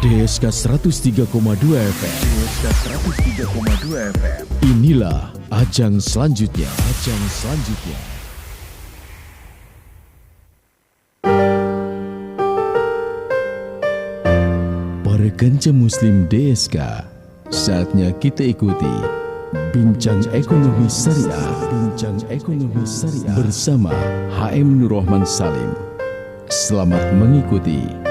DSK 103,2 FM. DSK 103,2 FM. Inilah ajang selanjutnya. Ajang selanjutnya. Para kanca Muslim DSK, saatnya kita ikuti Bincang Ekonomi Syariah. Bincang Ekonomi Syariah bersama HM Nur Rahman Salim. Selamat mengikuti.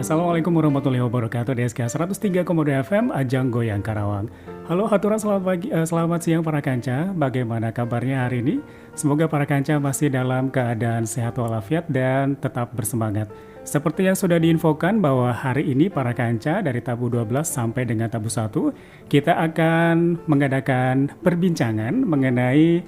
Assalamualaikum warahmatullahi wabarakatuh. DSK 103,2 FM, Ajang Goyang Karawang. Halo haturan, selamat pagi, selamat siang para kanca. Bagaimana kabarnya hari ini? Semoga para kanca masih dalam keadaan sehat walafiat dan tetap bersemangat. Seperti yang sudah diinfokan bahwa hari ini para kanca dari tabu 12 sampai dengan tabu 1, kita akan mengadakan perbincangan mengenai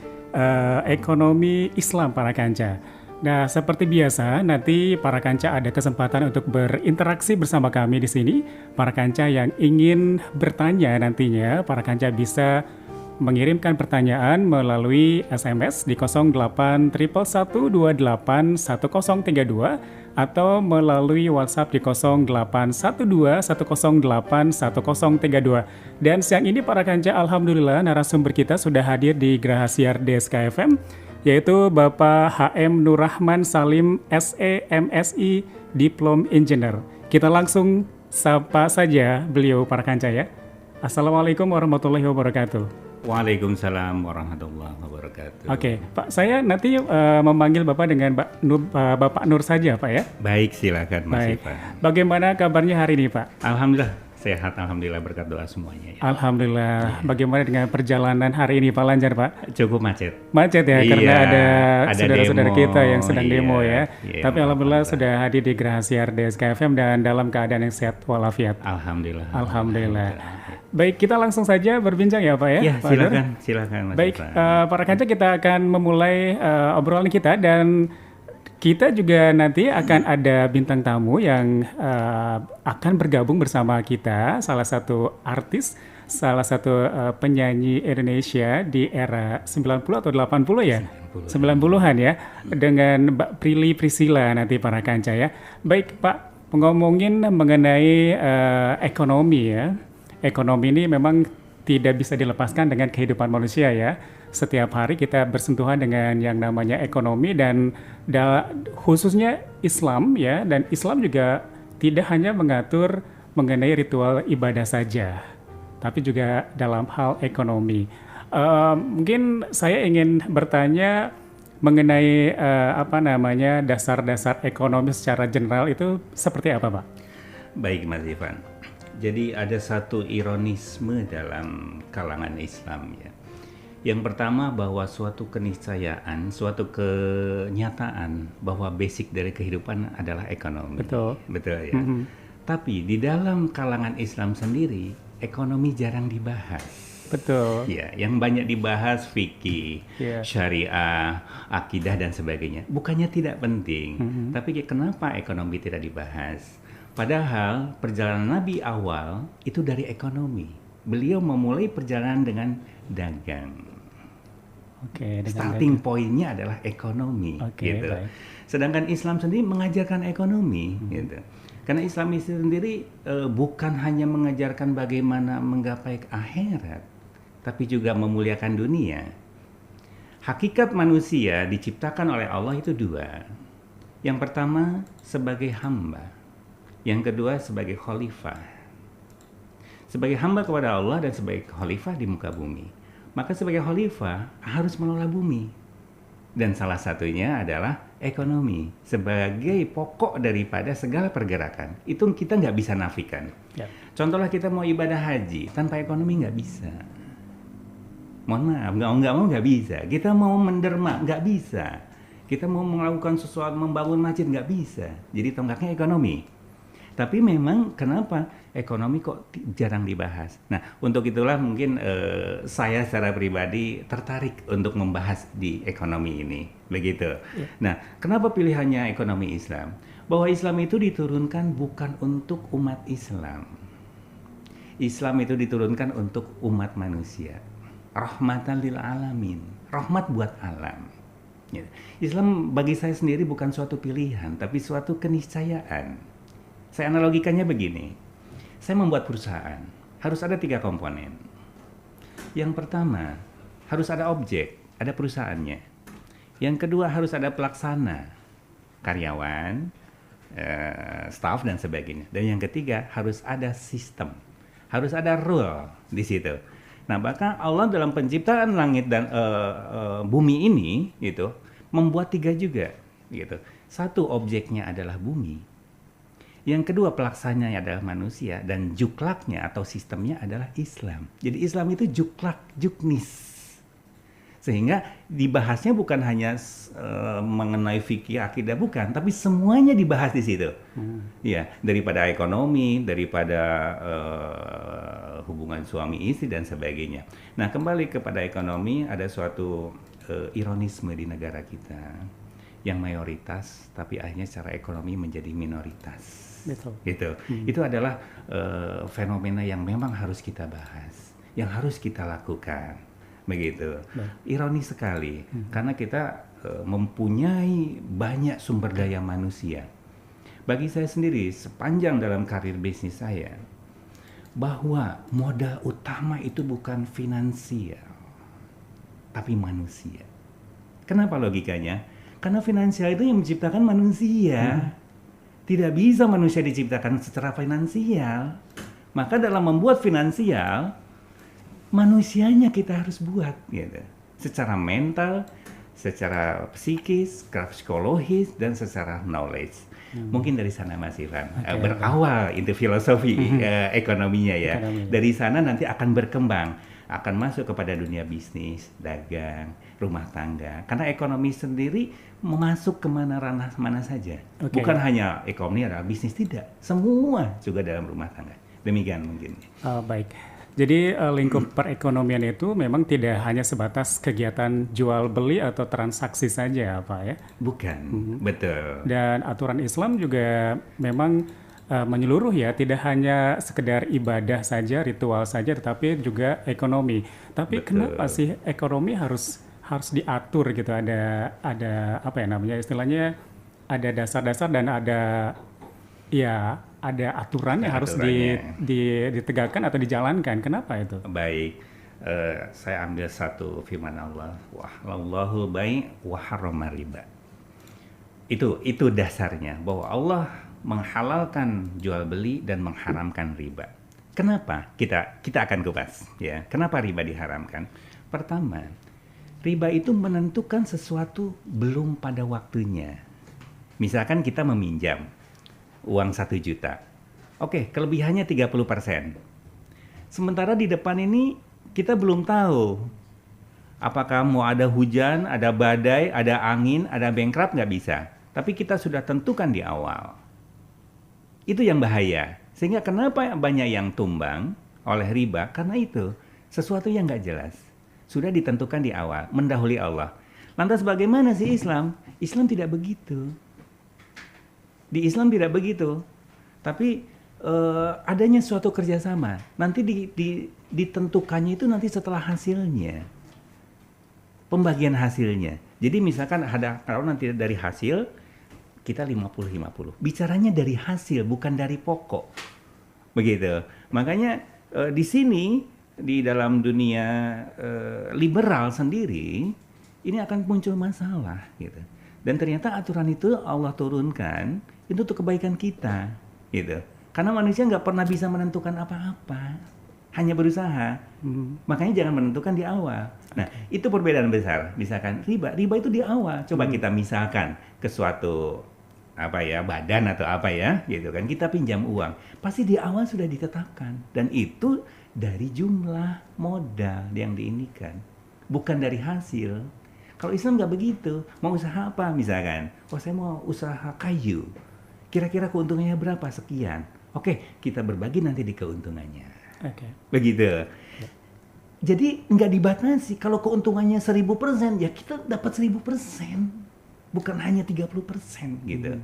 ekonomi Islam para kanca. Nah, seperti biasa, nanti para kanca ada kesempatan untuk berinteraksi bersama kami di sini. Para kanca yang ingin bertanya nantinya, para kanca bisa mengirimkan pertanyaan melalui SMS di 081112811032 atau melalui WhatsApp di 081210811032. Dan siang ini para kanca, alhamdulillah narasumber kita sudah hadir di Geraha Siar DSK FM, yaitu Bapak HM Nur Rahman Salim SE MSI Diplom Engineer. Kita langsung sapa saja beliau para kanca ya. Assalamualaikum warahmatullahi wabarakatuh. Waalaikumsalam warahmatullahi wabarakatuh. Oke, Pak, saya nanti memanggil Bapak dengan Bapak Nur saja, Pak ya. Baik, silakan Mas Baik. Ivan. Bagaimana kabarnya hari ini, Pak? Alhamdulillah sehat, alhamdulillah, berkat doa semuanya. Ya. Alhamdulillah. Bagaimana dengan perjalanan hari ini, Pak? Lancar, Pak? Cukup macet. Macet ya, Iya, karena ada saudara-saudara demo. kita yang sedang Iya, demo ya. iya, Tapi alhamdulillah sudah hadir di Geraha Siar DSK FM dan dalam keadaan yang sehat walafiat. Alhamdulillah. Alhamdulillah. Baik, kita langsung saja berbincang ya, Pak ya. Ya, Pak Nur. silakan Mas Baik, Ivan. para kanca, kita akan memulai obrolan kita dan kita juga nanti akan ada bintang tamu yang akan bergabung bersama kita, salah satu artis, salah satu penyanyi Indonesia di era 90 atau 80 ya? 90-an ya, dengan Mbak Prilly Priscilla nanti para kanca ya. Baik Pak, ngomongin mengenai ekonomi ya. Ekonomi ini memang tidak bisa dilepaskan dengan kehidupan manusia ya. Setiap hari kita bersentuhan dengan yang namanya ekonomi dan khususnya Islam ya. Dan Islam juga tidak hanya mengatur mengenai ritual ibadah saja, tapi juga dalam hal ekonomi. Mungkin saya ingin bertanya mengenai dasar-dasar ekonomi secara general itu seperti apa, Pak? Baik Mas Ivan. Jadi ada satu ironisme dalam kalangan Islam ya. Yang pertama bahwa suatu keniscayaan, suatu kenyataan bahwa basic dari kehidupan adalah ekonomi. Betul. Betul ya. Tapi di dalam kalangan Islam sendiri, ekonomi jarang dibahas. Betul. Ya, yang banyak dibahas fikih, syariah, akidah dan sebagainya. Bukannya tidak penting, tapi kenapa ekonomi tidak dibahas? Padahal perjalanan Nabi awal itu dari ekonomi. Beliau memulai perjalanan dengan dagang. Oke, Starting pointnya adalah ekonomi, gitu. Baik. Sedangkan Islam sendiri mengajarkan ekonomi, gitu. Karena Islam itu sendiri bukan hanya mengajarkan bagaimana menggapai akhirat, tapi juga memuliakan dunia. Hakikat manusia diciptakan oleh Allah itu dua. Yang pertama sebagai hamba. Yang kedua sebagai khalifah. Sebagai hamba kepada Allah dan sebagai khalifah di muka bumi. Maka sebagai khalifah harus mengelola bumi. Dan salah satunya adalah ekonomi. Sebagai pokok daripada segala pergerakan. Itu kita nggak bisa nafikan. Contohlah kita mau ibadah haji. Tanpa ekonomi nggak bisa. Mohon maaf, nggak bisa. Kita mau menderma, nggak bisa. Kita mau melakukan sesuatu, membangun masjid, nggak bisa. Jadi tonggaknya ekonomi. Tapi memang kenapa ekonomi kok jarang dibahas? Nah, untuk itulah mungkin saya secara pribadi tertarik untuk membahas di ekonomi ini, begitu. Nah, kenapa pilihannya ekonomi Islam? Bahwa Islam itu diturunkan bukan untuk umat Islam. Islam itu diturunkan untuk umat manusia. Rahmatan lil alamin. Rahmat buat alam. Ya. Islam bagi saya sendiri bukan suatu pilihan, tapi suatu keniscayaan. Saya analogikannya begini. Saya membuat perusahaan. Harus ada 3 komponen. Yang pertama, harus ada objek, ada perusahaannya. Yang kedua, harus ada pelaksana, karyawan, staff dan sebagainya. Dan yang ketiga, harus ada sistem, harus ada rule di situ. Nah, bahkan Allah dalam penciptaan langit dan bumi ini, gitu, membuat 3 juga, gitu. Satu, objeknya adalah bumi. Yang kedua, pelaksananya adalah manusia, dan juklaknya atau sistemnya adalah Islam. Jadi Islam itu juklak, juknis. Sehingga dibahasnya bukan hanya mengenai fikih akidah, bukan, tapi semuanya dibahas di situ. Ya, daripada ekonomi, daripada hubungan suami istri dan sebagainya. Nah, kembali kepada ekonomi, ada suatu ironisme di negara kita yang mayoritas, tapi akhirnya secara ekonomi menjadi minoritas. Betul. Gitu. Itu adalah fenomena yang memang harus kita bahas, yang harus kita lakukan. Begitu. Ironis sekali, karena kita mempunyai banyak sumber daya manusia. Bagi saya sendiri, sepanjang dalam karir bisnis saya, bahwa modal utama itu bukan finansial, tapi manusia. Kenapa logikanya? Karena finansial itu yang menciptakan manusia. Tidak bisa manusia diciptakan secara finansial. Maka dalam membuat finansial, manusianya kita harus buat, gitu. Secara mental, secara psikis, secara psikologis, dan secara knowledge. Mungkin dari sana Mas Ivan, berawal itu filosofi ekonominya ya. Dari sana nanti akan berkembang, akan masuk kepada dunia bisnis, dagang, rumah tangga. Karena ekonomi sendiri masuk kemana ranah mana saja. Bukan hanya ekonomi adalah bisnis, tidak. Semua juga dalam rumah tangga. Demikian mungkin. Baik. Jadi lingkup perekonomian itu memang tidak hanya sebatas kegiatan jual beli atau transaksi saja, Pak ya? Bukan, betul. Dan aturan Islam juga memang menyeluruh ya, tidak hanya sekedar ibadah saja, ritual saja, tetapi juga ekonomi. Tapi kenapa sih ekonomi harus diatur gitu? Ada apa ya namanya istilahnya? Ada dasar-dasar dan ada aturan yang harus ditegakkan atau dijalankan. Kenapa itu? Baik, saya ambil satu firman Allah, wahlallahu baik wa harrama riba. Itu dasarnya, bahwa Allah menghalalkan jual beli dan mengharamkan riba. Kenapa? Kita akan kupas ya. Kenapa riba diharamkan? Pertama, riba itu menentukan sesuatu belum pada waktunya. Misalkan kita meminjam uang 1 juta. Oke, kelebihannya 30%. Sementara di depan ini kita belum tahu apakah mau ada hujan, ada badai, ada angin, ada bankrupt, nggak bisa. Tapi kita sudah tentukan di awal. Itu yang bahaya. Sehingga kenapa banyak yang tumbang oleh riba? Karena itu, sesuatu yang nggak jelas. Sudah ditentukan di awal, mendahului Allah. Lantas bagaimana sih Islam? Islam tidak begitu. Di Islam tidak begitu, tapi adanya suatu kerjasama. Nanti ditentukannya itu nanti setelah hasilnya, pembagian hasilnya. Jadi misalkan kalau nanti dari hasil, kita 50-50. Bicaranya dari hasil, bukan dari pokok. Begitu. Makanya di sini, di dalam dunia liberal sendiri, ini akan muncul masalah. Gitu. Dan ternyata aturan itu Allah turunkan itu untuk kebaikan kita, gitu. Karena manusia nggak pernah bisa menentukan apa-apa, hanya berusaha. Makanya jangan menentukan di awal. Nah, itu perbedaan besar. Misalkan riba itu di awal. Coba kita misalkan ke suatu badan atau gitu kan. Kita pinjam uang, pasti di awal sudah ditetapkan. Dan itu dari jumlah modal yang diinikan, bukan dari hasil. Kalau Islam nggak begitu. Mau usaha apa misalkan? Saya mau usaha kayu. Kira-kira keuntungannya berapa? Sekian. Oke, kita berbagi nanti di keuntungannya. Begitu. Jadi nggak dibatasi. Kalau keuntungannya 1000%, ya kita dapat 1000%. Bukan hanya 30% gitu.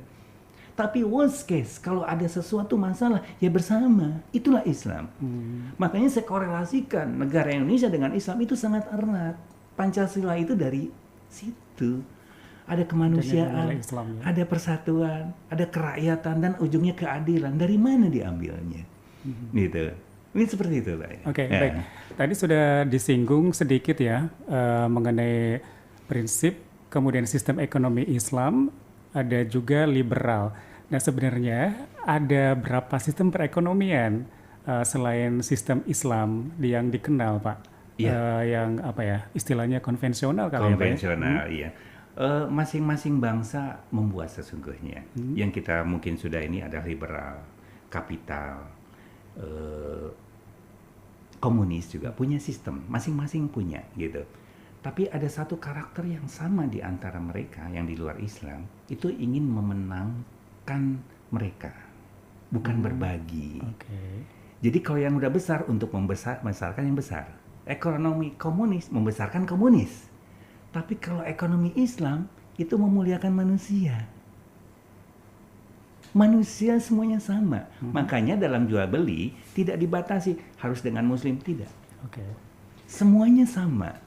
Tapi worst case, kalau ada sesuatu masalah, ya bersama. Itulah Islam. Makanya saya korelasikan negara Indonesia dengan Islam itu sangat erat. Pancasila itu dari situ. Ada kemanusiaan, nilai Islam, ya. ada persatuan, ada kerakyatan, dan ujungnya keadilan. Dari mana diambilnya? Gitu. Ini seperti itu, Pak. Oke, baik. Tadi sudah disinggung sedikit ya mengenai prinsip, kemudian sistem ekonomi Islam, ada juga liberal. Nah, sebenarnya ada berapa sistem perekonomian selain sistem Islam yang dikenal, Pak? Yang apa ya, istilahnya konvensional kali ya, Pak? Konvensional, iya. Masing-masing bangsa membuat sesungguhnya. Yang kita mungkin sudah ini ada liberal, kapital, komunis juga punya sistem, masing-masing punya gitu. Tapi ada satu karakter yang sama di antara mereka yang di luar Islam, itu ingin memenangkan mereka, bukan berbagi. Jadi kalau yang udah besar untuk membesarkan yang besar. Ekonomi komunis membesarkan komunis. Tapi kalau ekonomi Islam itu memuliakan manusia. Manusia semuanya sama. Makanya dalam jual beli tidak dibatasi harus dengan muslim, tidak. Semuanya sama.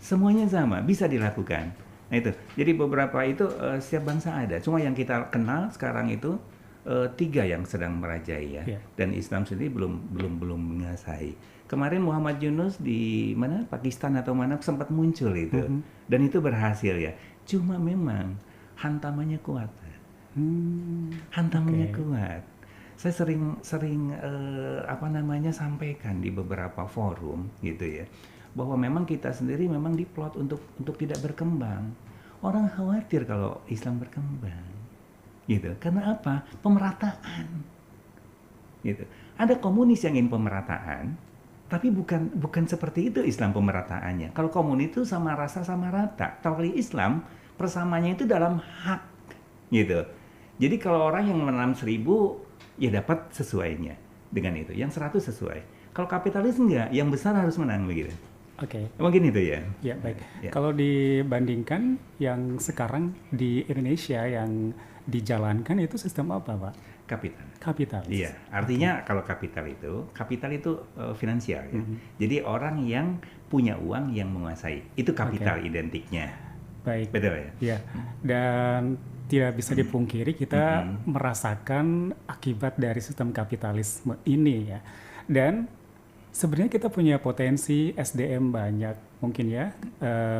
Semuanya sama, bisa dilakukan. Nah itu. Jadi beberapa itu setiap bangsa ada. Cuma yang kita kenal sekarang itu 3 yang sedang merajai ya. Dan Islam sendiri belum menguasai. Kemarin Muhammad Yunus di mana, Pakistan atau mana sempat muncul itu. Dan itu berhasil ya. Cuma memang hantamannya kuat. Hantamannya kuat. Saya sering sampaikan di beberapa forum gitu ya, bahwa memang kita sendiri memang diplot untuk tidak berkembang. Orang khawatir kalau Islam berkembang, gitu. Karena apa? Pemerataan, gitu. Ada komunis yang ingin pemerataan, tapi bukan seperti itu Islam pemerataannya. Kalau komunis itu sama rasa sama rata. Kalau Islam persamaannya itu dalam hak, gitu. Jadi kalau orang yang menanam 1000, ya dapat sesuainya dengan itu. Yang 100 sesuai. Kalau kapitalis enggak, yang besar harus menang begitu. Mungkin itu ya. Ya, baik. Kalau dibandingkan yang sekarang di Indonesia yang dijalankan itu sistem apa, Pak? Kapitalis. Iya, artinya kalau kapital itu finansial ya. Jadi orang yang punya uang yang menguasai. Itu kapital identiknya. Baik. Betul ya? Iya. Dan tidak bisa dipungkiri kita merasakan akibat dari sistem kapitalisme ini ya. Dan sebenarnya kita punya potensi SDM banyak mungkin ya,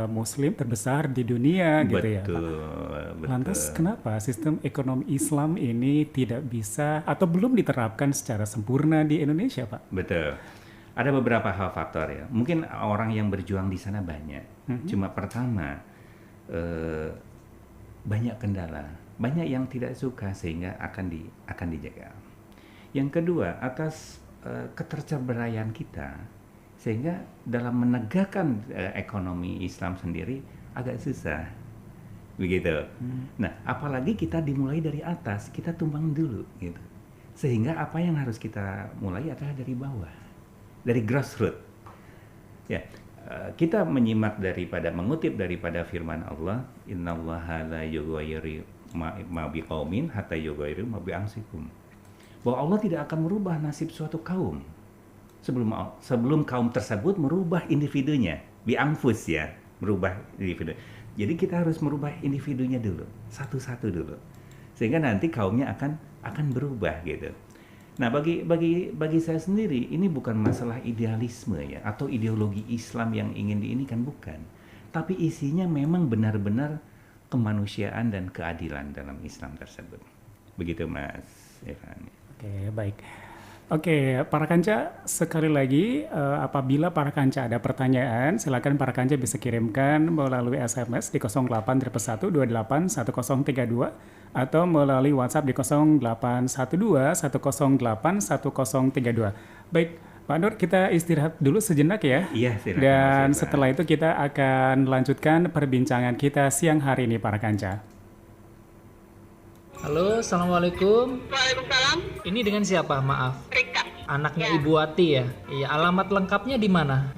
Muslim terbesar di dunia gitu ya. Betul. Lantas kenapa sistem ekonomi Islam ini tidak bisa atau belum diterapkan secara sempurna di Indonesia, Pak? Betul. Ada beberapa hal faktor ya. Mungkin orang yang berjuang di sana banyak. Cuma pertama, banyak kendala, banyak yang tidak suka sehingga akan dijaga. Yang kedua, atas keterceberaian kita sehingga dalam menegakkan ekonomi Islam sendiri agak susah, begitu. Nah, apalagi kita dimulai dari atas, kita tumbang dulu, gitu. Sehingga apa yang harus kita mulai adalah dari bawah, dari grassroots. Ya. Kita mengutip daripada firman Allah, innallaha la yughayyiru ma biqaumin hatta yughayyiru ma bi anfusihim. Bahwa Allah tidak akan merubah nasib suatu kaum sebelum kaum tersebut merubah individunya, bi anfus ya, merubah individu. Jadi kita harus merubah individunya dulu, satu-satu dulu. Sehingga nanti kaumnya akan berubah gitu. Nah, bagi saya sendiri ini bukan masalah idealisme ya atau ideologi Islam yang ingin diinikan, bukan. Tapi isinya memang benar-benar kemanusiaan dan keadilan dalam Islam tersebut. Begitu Mas Evan. Baik. Para kanca, sekali lagi apabila para kanca ada pertanyaan, silakan para kanca bisa kirimkan melalui SMS di 0811 28 1032 atau melalui WhatsApp di 0812 108 1032. Baik, Pak Nur, kita istirahat dulu sejenak ya. Iya, silakan. Dan setelah itu kita akan lanjutkan perbincangan kita siang hari ini para kanca. Halo, Assalamualaikum. Waalaikumsalam. Ini dengan siapa? Maaf. Rika. Anaknya Ibu Wati ya? Iya, alamat lengkapnya di mana?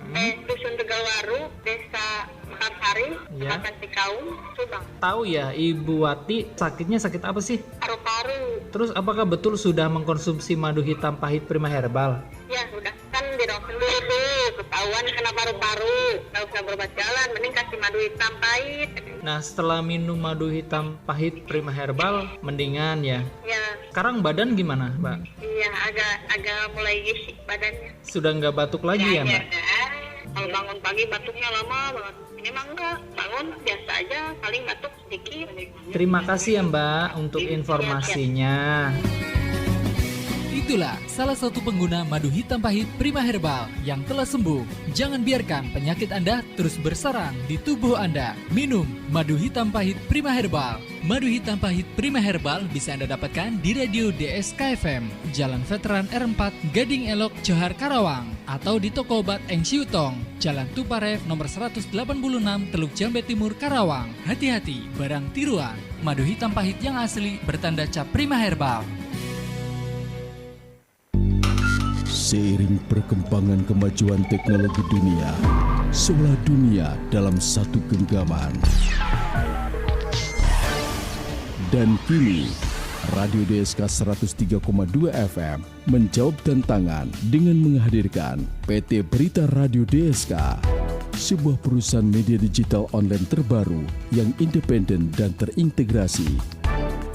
Dusun Tegalwaru, Desa Mekarsari, Ya. Kecamatan Cikaum, Subang. Tahu ya, Ibu Wati sakitnya sakit apa sih? Paru-paru Tegawaru. Terus apakah betul sudah mengkonsumsi madu hitam pahit Prima Herbal? Ya udah kan dirokok dulu, ketahuan kena paru-paru, nggak usah berobat jalan, mending kasih madu hitam pahit. Nah, setelah minum madu hitam pahit Prima Herbal, mendingan ya. Ya, Sekarang badan gimana, Mbak? iya agak mulai gisik badannya. Sudah nggak batuk lagi ya, Mbak? Kalau bangun pagi batuknya lama banget. Ini mah enggak, bangun biasa aja, paling batuk sedikit. Terima kasih ya, Mbak, untuk informasinya. Itulah salah satu pengguna madu hitam pahit Prima Herbal yang telah sembuh. Jangan biarkan penyakit Anda terus bersarang di tubuh Anda. Minum madu hitam pahit Prima Herbal. Madu hitam pahit Prima Herbal bisa Anda dapatkan di Radio DSK FM, Jalan Veteran R4, Gading Elok, Johar, Karawang, atau di toko obat Eng Siutong, Jalan Tuparev nomor 186, Teluk Jambe Timur, Karawang. Hati-hati, barang tiruan. Madu hitam pahit yang asli bertanda cap Prima Herbal. Seiring perkembangan kemajuan teknologi dunia, seolah dunia dalam satu genggaman. Dan kini, Radio DSK 103,2 FM menjawab tantangan dengan menghadirkan PT Berita Radio DSK, sebuah perusahaan media digital online terbaru yang independen dan terintegrasi.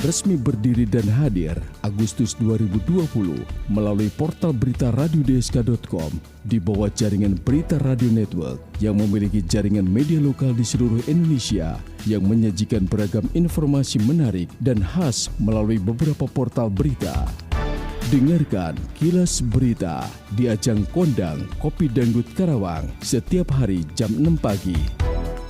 Resmi berdiri dan hadir Agustus 2020 melalui portal berita radiodsk.com di bawah jaringan Berita Radio Network yang memiliki jaringan media lokal di seluruh Indonesia yang menyajikan beragam informasi menarik dan khas melalui beberapa portal berita. Dengarkan Kilas Berita di ajang kondang Kopi Dangdut Karawang setiap hari jam 6 pagi.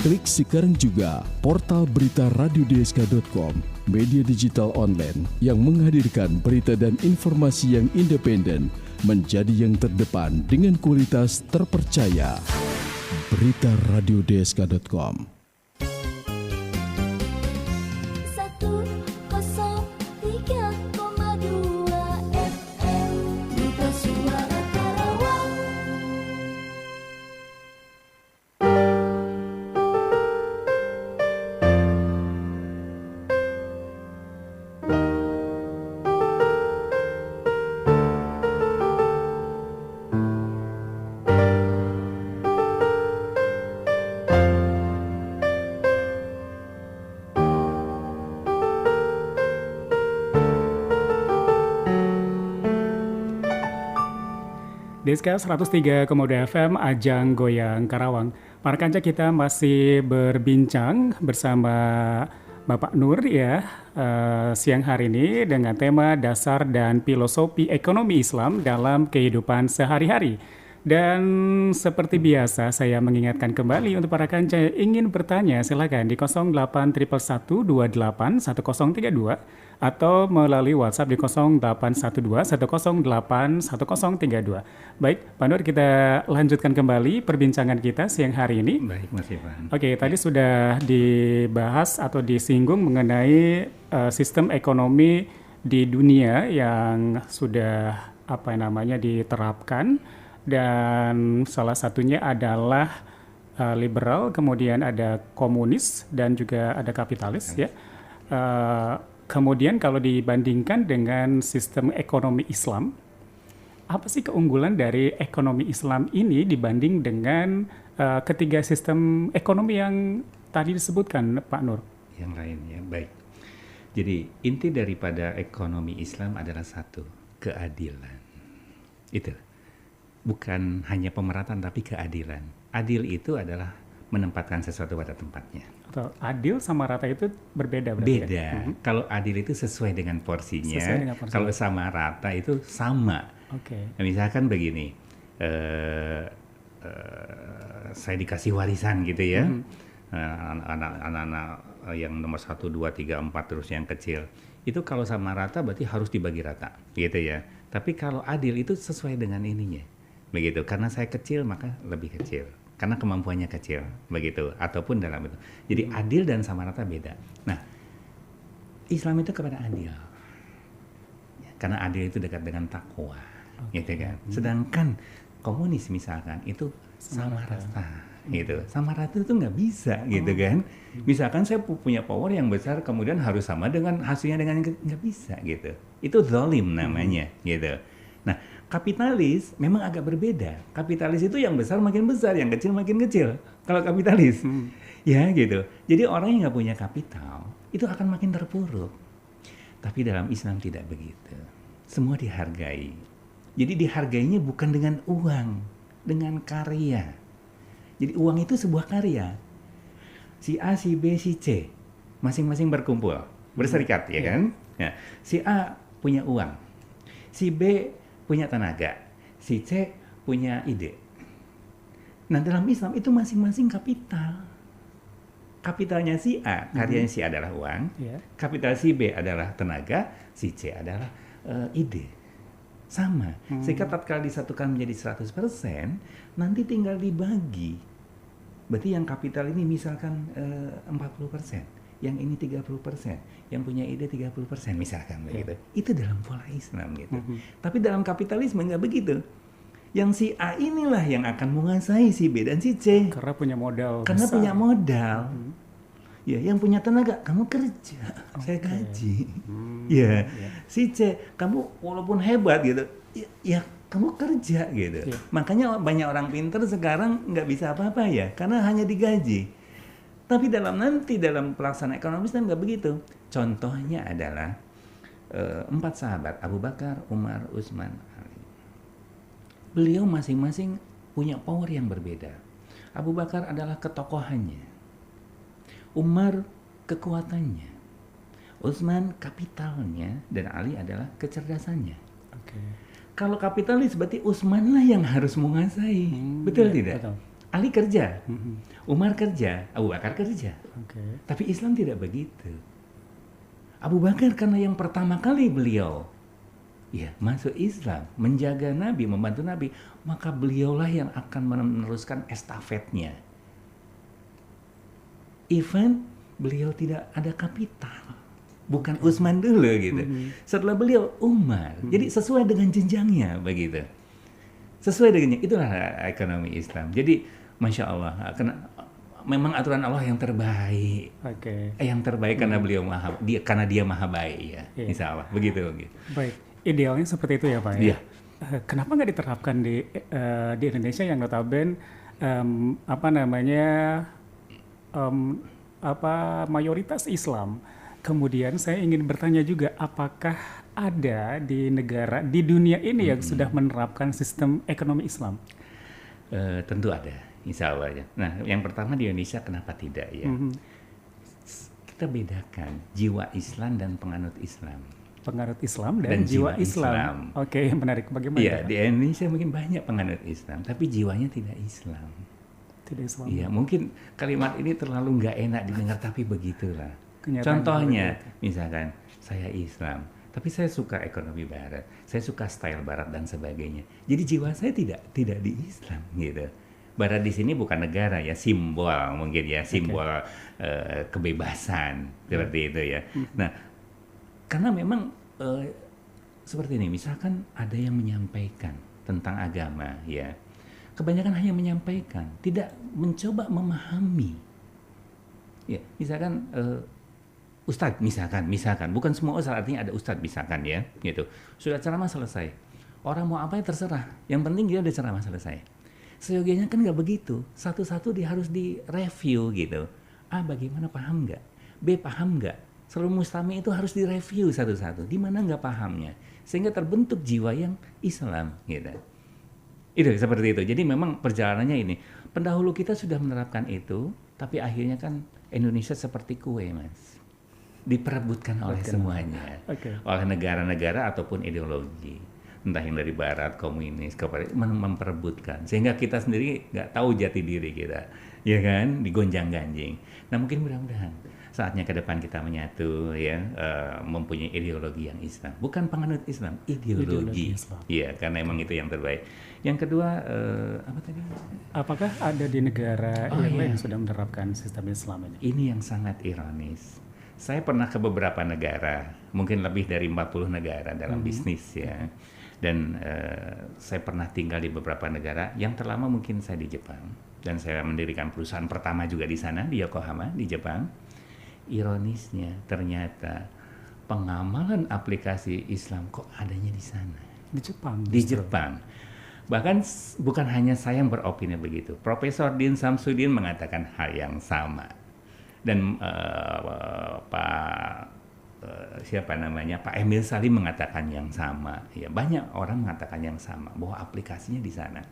Klik sekarang juga portal berita radiodsk.com, media digital online yang menghadirkan berita dan informasi yang independen menjadi yang terdepan dengan kualitas terpercaya. Berita radiodsk.com. 103,2 FM Berita Suara Karawang. DSK 103,2 FM Ajang Goyang Karawang. Para kanca, kita masih berbincang bersama Bapak Nur ya siang hari ini dengan tema dasar dan filosofi ekonomi Islam dalam kehidupan sehari-hari. Dan seperti biasa saya mengingatkan kembali untuk para kanca yang ingin bertanya silakan di 0811281032 atau melalui WhatsApp di 08121081081032. Baik, Pak Nur, kita lanjutkan kembali perbincangan kita siang hari ini. Baik, Mas Ivan. Oke, tadi sudah dibahas atau disinggung mengenai sistem ekonomi di dunia yang sudah diterapkan, dan salah satunya adalah liberal, kemudian ada komunis dan juga ada kapitalis ya. Kemudian kalau dibandingkan dengan sistem ekonomi Islam, apa sih keunggulan dari ekonomi Islam ini dibanding dengan ketiga sistem ekonomi yang tadi disebutkan, Pak Nur? Yang lain ya, baik. Jadi inti daripada ekonomi Islam adalah satu, keadilan. Itu. Bukan hanya pemerataan tapi keadilan. Adil itu adalah menempatkan sesuatu pada tempatnya. Atau adil sama rata itu berbeda berarti? Beda. Ya? Kalau adil itu sesuai dengan porsinya. Sesuai dengan porsinya. Kalau sama rata itu sama. Oke. Nah, misalkan begini, saya dikasih warisan gitu ya, anak-anak yang nomor 1, 2, 3, 4 terus yang kecil. Itu kalau sama rata berarti harus dibagi rata, gitu ya. Tapi kalau adil itu sesuai dengan ininya, begitu. Karena saya kecil maka lebih kecil. Karena kemampuannya kecil, begitu, ataupun dalam itu. Jadi adil dan sama rata beda. Nah, Islam itu kepada adil, karena adil itu dekat dengan takwa, gitu kan. Sedangkan komunis misalkan itu sama rata gitu. Sama rata itu nggak bisa gitu kan. Misalkan saya punya power yang besar kemudian harus sama dengan hasilnya dengan nggak bisa gitu. Itu zalim namanya gitu. Nah, kapitalis memang agak berbeda. Kapitalis itu yang besar makin besar, yang kecil makin kecil. Kalau kapitalis, ya gitu. Jadi orang yang nggak punya kapital itu akan makin terpuruk. Tapi dalam Islam tidak begitu. Semua dihargai. Jadi dihargainya bukan dengan uang, dengan karya. Jadi uang itu sebuah karya. Si A, si B, si C masing-masing berkumpul, berserikat ya kan? Ya. Si A punya uang, si B punya tenaga, si C punya ide. Nah dalam Islam itu masing-masing kapital. Kapitalnya si A, karyanya si A adalah uang. Kapital si B adalah tenaga, si C adalah ide. Sama. Sehingga tatkala disatukan menjadi 100%, nanti tinggal dibagi. Berarti yang kapital ini misalkan 40%, yang ini 30%, yang punya ide 30% misalkan begitu. Itu dalam pola Islam gitu. Tapi dalam kapitalisme nggak begitu. Yang si A inilah yang akan menguasai si B dan si C. Karena punya modal. Karena punya modal. Ya, yang punya tenaga, kamu kerja, saya gaji. Ya, si C, kamu walaupun hebat gitu, ya kamu kerja gitu. Makanya banyak orang pintar sekarang nggak bisa apa-apa ya, karena hanya digaji. Tapi dalam pelaksanaan ekonomi Islam nggak begitu. Contohnya adalah 4 sahabat, Abu Bakar, Umar, Utsman, Ali. Beliau masing-masing punya power yang berbeda. Abu Bakar adalah ketokohannya. Umar kekuatannya, Utsman kapitalnya, dan Ali adalah kecerdasannya. Kalau kapitalis berarti Utsman lah yang harus menguasai, betul tidak? Betul. Ali kerja, Umar kerja, Abu Bakar kerja. Tapi Islam tidak begitu. Abu Bakar karena yang pertama kali beliau masuk Islam, menjaga Nabi, membantu Nabi, maka beliaulah yang akan meneruskan estafetnya. Even beliau tidak ada kapital, bukan Utsman dulu gitu. Setelah beliau Umar, jadi sesuai dengan jenjangnya begitu. Sesuai dengan itulah ekonomi Islam. Jadi masya Allah, memang aturan Allah yang terbaik. Yang terbaik karena karena dia maha baik ya. Insya Allah begitu. Baik, idealnya seperti itu ya Pak ya. Kenapa nggak diterapkan di Indonesia yang notabene mayoritas Islam? Kemudian saya ingin bertanya juga, apakah ada di dunia ini yang sudah menerapkan sistem ekonomi Islam? Tentu ada, insya Allah ya. Nah, yang pertama di Indonesia kenapa tidak ya? Kita bedakan jiwa Islam dan penganut Islam. Penganut Islam dan jiwa Islam. Oke, menarik. Bagaimana? Iya, di Indonesia mungkin banyak penganut Islam, tapi jiwanya tidak Islam. Tidak Islam. Iya, mungkin kalimat ini terlalu nggak enak didengar, tapi begitulah. Contohnya, misalkan saya Islam, tapi saya suka ekonomi Barat, saya suka style Barat dan sebagainya. Jadi jiwa saya tidak di Islam gitu. Barat di sini bukan negara ya, simbol mungkin ya, simbol kebebasan seperti itu ya. Nah, karena memang seperti ini, misalkan ada yang menyampaikan tentang agama ya. Kebanyakan hanya menyampaikan, tidak mencoba memahami. Ya, misalkan ustadz, misalkan, bukan semua ustadz, artinya ada ustadz misalkan ya, gitu. Sudah ceramah selesai, orang mau apa ya terserah. Yang penting dia udah ceramah selesai. Seyogianya kan nggak begitu. Satu-satu dia harus direview gitu. A, bagaimana, paham nggak? B, paham nggak? Seluruh mustami itu harus direview satu-satu. Di mana nggak pahamnya, sehingga terbentuk jiwa yang Islam gitu. Itu seperti itu. Jadi memang perjalanannya ini. Pendahulu kita sudah menerapkan itu, tapi akhirnya kan Indonesia seperti kue, Mas. Diperebutkan oleh semuanya. Oleh negara-negara ataupun ideologi. Entah yang dari Barat, komunis, memperebutkan. Sehingga kita sendiri nggak tahu jati diri kita. Ya kan? Digonjang-ganjing. Nah mungkin mudah-mudahan saatnya ke depan kita menyatu ya, mempunyai ideologi yang Islam, bukan penganut Islam, ideologi Iya, karena emang itu yang terbaik. Yang kedua apa tadi? Apakah ada di negara yang lain yang sudah menerapkan sistem Islam ini? Ini yang sangat ironis. Saya pernah ke beberapa negara, mungkin lebih dari 40 negara dalam bisnis ya. Dan saya pernah tinggal di beberapa negara. Yang terlama mungkin saya di Jepang. Dan saya mendirikan perusahaan pertama juga di sana, di Yokohama, di Jepang. Ironisnya ternyata pengamalan aplikasi Islam kok adanya di sana. Di Jepang. Di justru. Jepang. Bahkan bukan hanya saya yang beropini begitu. Profesor Din Samsudin mengatakan hal yang sama. Dan Pak Emil Salim mengatakan yang sama. Ya, banyak orang mengatakan yang sama bahwa aplikasinya di sana.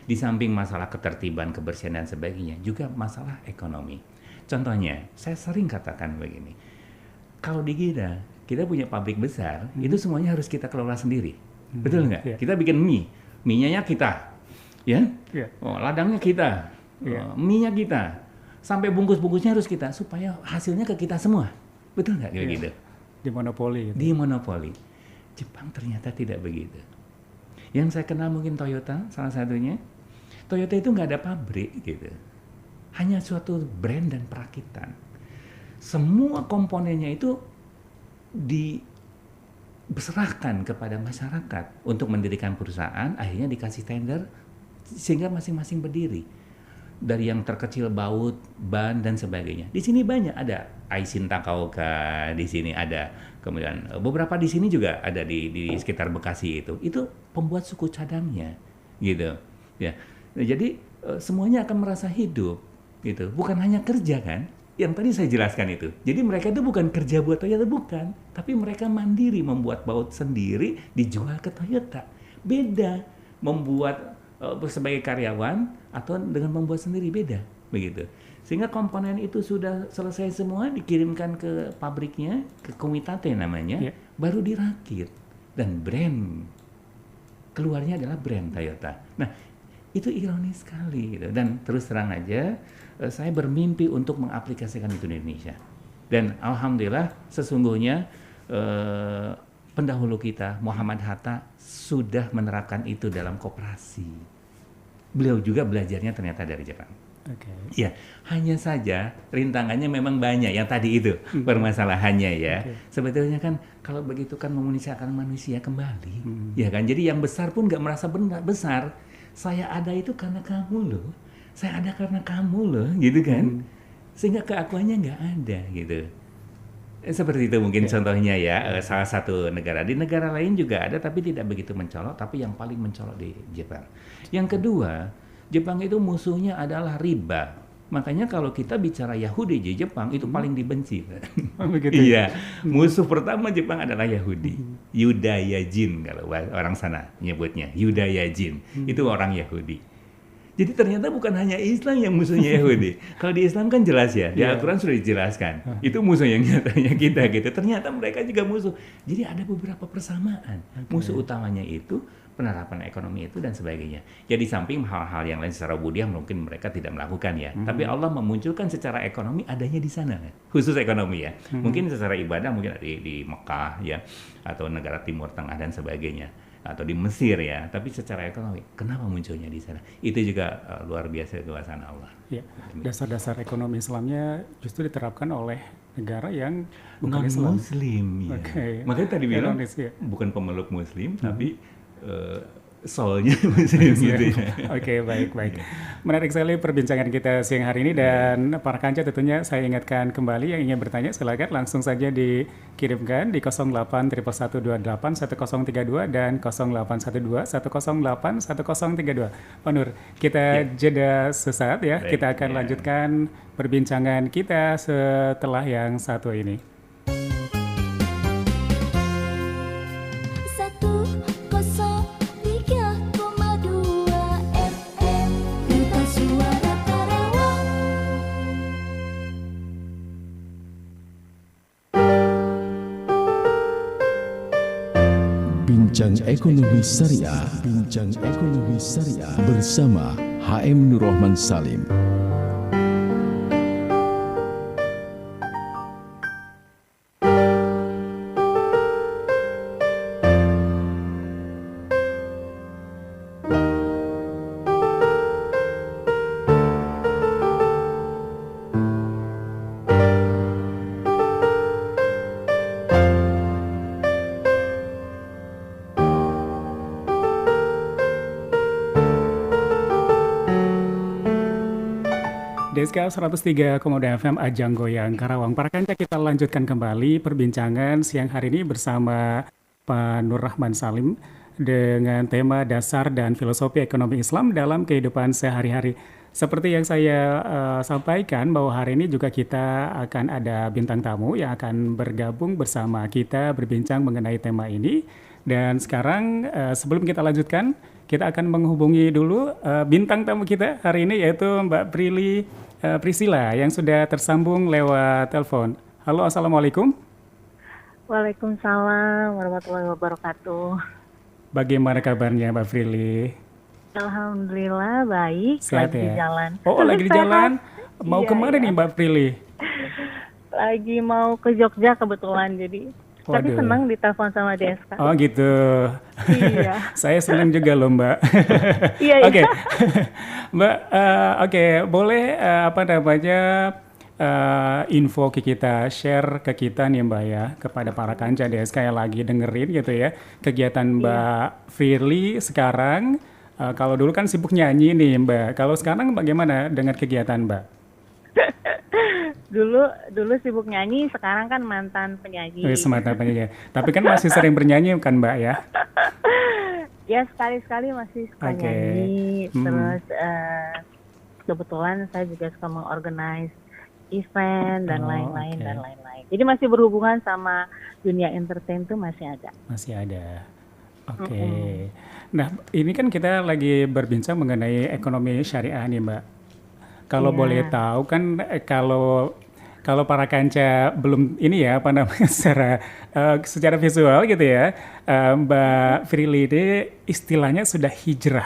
Di samping masalah ketertiban, kebersihan dan sebagainya, juga masalah ekonomi. Contohnya, saya sering katakan begini. Kalau di kita punya pabrik besar, itu semuanya harus kita kelola sendiri. Betul nggak? Yeah. Kita bikin mie-nya kita, ya, Yeah. ladangnya kita, Yeah. mie-nya kita, sampai bungkus-bungkusnya harus kita, supaya hasilnya ke kita semua. Betul nggak kayak Yeah. gitu? Di monopoli. Gitu. Di monopoli. Jepang ternyata tidak begitu. Yang saya kenal mungkin Toyota, salah satunya. Toyota itu nggak ada pabrik gitu. Hanya suatu brand dan perakitan. Semua komponennya itu diserahkan kepada masyarakat untuk mendirikan perusahaan, akhirnya dikasih tender sehingga masing-masing berdiri. Dari yang terkecil baut, ban dan sebagainya. Di sini banyak ada Aisin Takaoka, di sini ada, kemudian beberapa di sini juga ada di sekitar Bekasi itu. Itu pembuat suku cadangnya, gitu. Ya. Nah, jadi semuanya akan merasa hidup, gitu. Bukan hanya kerja kan? Yang tadi saya jelaskan itu. Jadi mereka itu bukan kerja buat Toyota, bukan. Tapi mereka mandiri membuat baut sendiri, dijual ke Toyota. Beda membuat sebagai karyawan atau dengan membuat sendiri, beda. Begitu. Sehingga komponen itu sudah selesai semua, dikirimkan ke pabriknya, ke Komitate namanya, Yeah. baru dirakit. Dan brand, keluarnya adalah brand Toyota. Nah, itu ironis sekali gitu. Dan terus terang aja saya bermimpi untuk mengaplikasikan itu di Indonesia. Dan alhamdulillah sesungguhnya pendahulu kita Muhammad Hatta sudah menerapkan itu dalam koperasi. Beliau juga belajarnya ternyata dari Jepang. Oke. Ya, hanya saja rintangannya memang banyak yang tadi itu permasalahannya ya. Oke. Sebetulnya kan kalau begitu kan memanusiakan manusia kembali, ya kan. Jadi yang besar pun nggak merasa besar. Saya ada itu karena kamu loh. Saya ada karena kamu loh, gitu kan. Sehingga keakuannya nggak ada gitu. Seperti itu mungkin contohnya ya. Salah satu negara. Di negara lain juga ada tapi tidak begitu mencolok. Tapi yang paling mencolok di Jepang. Yang kedua, Jepang itu musuhnya adalah riba. Makanya kalau kita bicara Yahudi di Jepang itu paling dibenci. Oh, begitu. Iya, musuh pertama Jepang adalah Yahudi. Yudayajin kalau orang sana nyebutnya, Yudayajin. Itu orang Yahudi. Jadi ternyata bukan hanya Islam yang musuhnya Yahudi. Kalau di Islam kan jelas ya, di Al-Quran sudah dijelaskan. Itu musuh yang nyatanya kita gitu. Ternyata mereka juga musuh. Jadi ada beberapa persamaan. Musuh utamanya itu penerapan ekonomi itu dan sebagainya. Jadi samping hal-hal yang lain secara budaya mungkin mereka tidak melakukan ya. Tapi Allah memunculkan secara ekonomi adanya di sana. Khusus ekonomi ya. Mungkin secara ibadah mungkin di Mekah ya. Atau negara Timur Tengah dan sebagainya. Atau di Mesir ya, tapi secara ekonomi, kenapa munculnya di sana? Itu juga luar biasa kekuasaan Allah. Ya, dasar-dasar ekonomi Islamnya justru diterapkan oleh negara yang bukan Islam. Non-Muslim ya. Oke. Makanya tadi bilang Ironis, ya. bukan pemeluk Muslim, tapi soulnya Muslim gitu ya. Oke, baik. Menarik sekali perbincangan kita siang hari ini dan para kanca tentunya saya ingatkan kembali yang ingin bertanya silakan langsung saja dikirimkan di 0811281032 dan 0812108132. Pak Nur, kita jeda sesaat ya. Baik, Kita akan ya. lanjutkan perbincangan kita setelah yang satu ini. 103,2 FM Duta Suara Karawang. Bincang Ekonomi Syariah, Bincang Ekonomi Syariah bersama HM Nur Rahman Salim. DSK 103,2 FM Ajang Goyang Karawang. Para kanca, kita lanjutkan kembali perbincangan siang hari ini bersama Pak Nur Rahman Salim dengan tema dasar dan filosofi ekonomi Islam dalam kehidupan sehari-hari. Seperti yang saya sampaikan bahwa hari ini juga kita akan ada bintang tamu yang akan bergabung bersama kita berbincang mengenai tema ini. Dan sekarang sebelum kita lanjutkan, kita akan menghubungi dulu bintang tamu kita hari ini, yaitu Mbak Priscilla yang sudah tersambung lewat telepon. Halo, Assalamualaikum. Waalaikumsalam warahmatullahi wabarakatuh. Bagaimana kabarnya Mbak Prilly? Alhamdulillah baik, Sehat lagi di ya? jalan. Oh, lagi di jalan? Mau Iya, kemana iya. nih Mbak Prilly? Lagi mau ke Jogja kebetulan, jadi tapi Waduh. senang ditelepon sama DSK. Oh gitu. Iya. Saya senang juga loh Mbak. Iya, iya. Oke, Mbak. Oke, boleh apa namanya info ke kita, share ke kita nih Mbak ya, kepada para kanca DSK yang lagi dengerin gitu ya, kegiatan Mbak Firly sekarang. Kalau dulu kan sibuk nyanyi nih Mbak. Kalau sekarang bagaimana dengan kegiatan Mbak? Dulu sibuk nyanyi, sekarang kan mantan penyanyi. Semata penyanyi. Tapi kan masih sering bernyanyi kan Mbak ya? Ya sekali-sekali masih suka Oke. nyanyi. Terus kebetulan saya juga suka mengorganize event dan Oh, lain-lain oke. dan lain-lain. Jadi masih berhubungan sama dunia entertain tuh masih ada. Masih ada. Oke. Nah, ini kan kita lagi berbincang mengenai ekonomi syariah nih, Mbak. Kalau Iya. boleh tahu kan kalau para kanca belum ini ya apa namanya secara visual gitu ya, Mbak Firly ini istilahnya sudah hijrah.